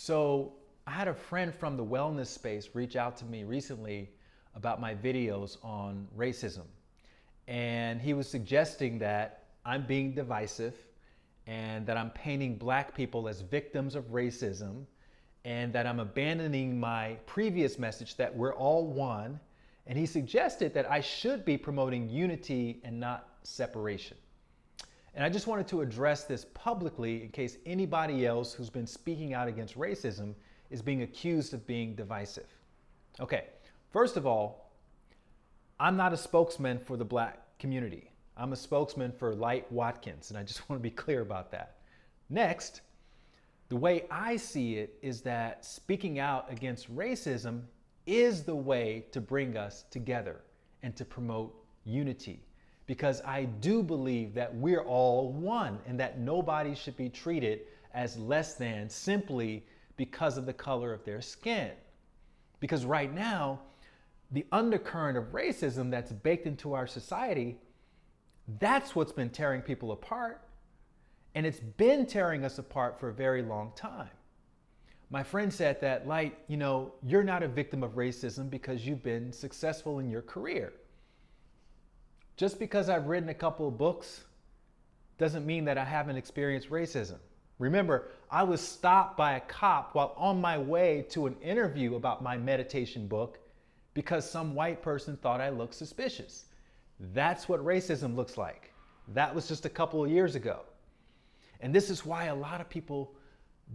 So I had a friend from the wellness space reach out to me recently about my videos on racism. And he was suggesting that I'm being divisive and that I'm painting black people as victims of racism and that I'm abandoning my previous message that we're all one. And he suggested that I should be promoting unity and not separation. And I just wanted to address this publicly in case anybody else who's been speaking out against racism is being accused of being divisive. Okay, first of all, I'm not a spokesman for the black community. I'm a spokesman for Light Watkins, and I just want to be clear about that. Next, the way I see it is that speaking out against racism is the way to bring us together and to promote unity. Because I do believe that we're all one and that nobody should be treated as less than simply because of the color of their skin. Because right now, the undercurrent of racism that's baked into our society, that's what's been tearing people apart. And it's been tearing us apart for a very long time. My friend said that, Light, you're not a victim of racism because you've been successful in your career. Just because I've written a couple of books doesn't mean that I haven't experienced racism. Remember, I was stopped by a cop while on my way to an interview about my meditation book because some white person thought I looked suspicious. That's what racism looks like. That was just a couple of years ago. And this is why a lot of people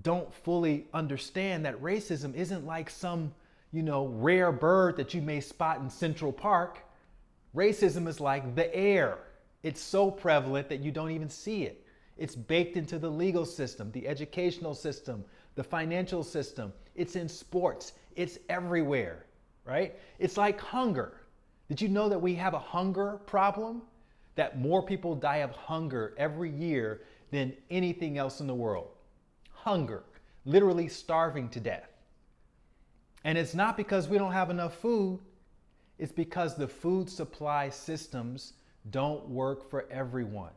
don't fully understand that racism isn't like some, rare bird that you may spot in Central Park. Racism is like the air. It's so prevalent that you don't even see it. It's baked into the legal system, the educational system, the financial system. It's in sports. It's everywhere, right? It's like hunger. Did you know that we have a hunger problem? That more people die of hunger every year than anything else in the world. Hunger, literally starving to death. And it's not because we don't have enough food. It's because the food supply systems don't work for everyone.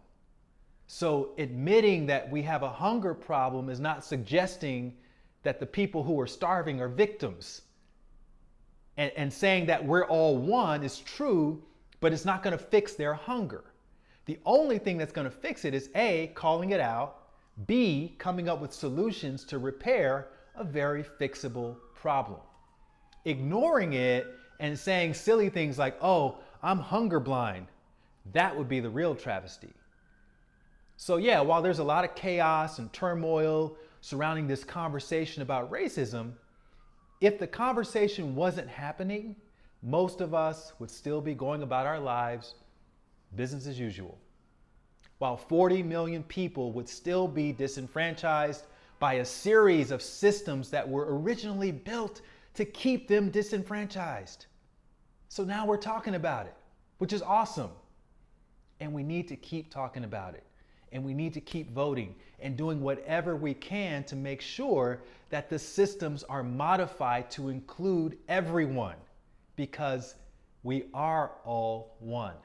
So admitting that we have a hunger problem is not suggesting that the people who are starving are victims. And saying that we're all one is true, but it's not going to fix their hunger. The only thing that's going to fix it is A, calling it out, B, coming up with solutions to repair a very fixable problem. Ignoring it and saying silly things like, oh, I'm hunger blind, that would be the real travesty. So yeah, while there's a lot of chaos and turmoil surrounding this conversation about racism, if the conversation wasn't happening, most of us would still be going about our lives business as usual. While 40 million people would still be disenfranchised by a series of systems that were originally built to keep them disenfranchised. So now we're talking about it, which is awesome. And we need to keep talking about it. And we need to keep voting and doing whatever we can to make sure that the systems are modified to include everyone, because we are all one.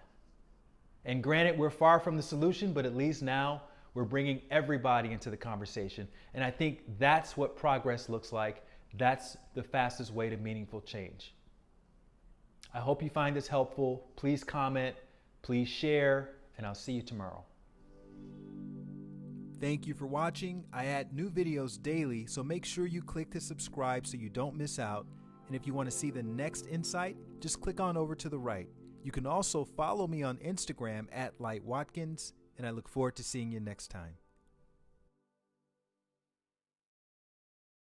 And granted, we're far from the solution, but at least now we're bringing everybody into the conversation. And I think that's what progress looks like. That's the fastest way to meaningful change. I hope you find this helpful. Please comment, please share, and I'll see you tomorrow. Thank you for watching. I add new videos daily, so make sure you click to subscribe so you don't miss out. And if you want to see the next insight, just click on over to the right. You can also follow me on Instagram at Light Watkins, and I look forward to seeing you next time.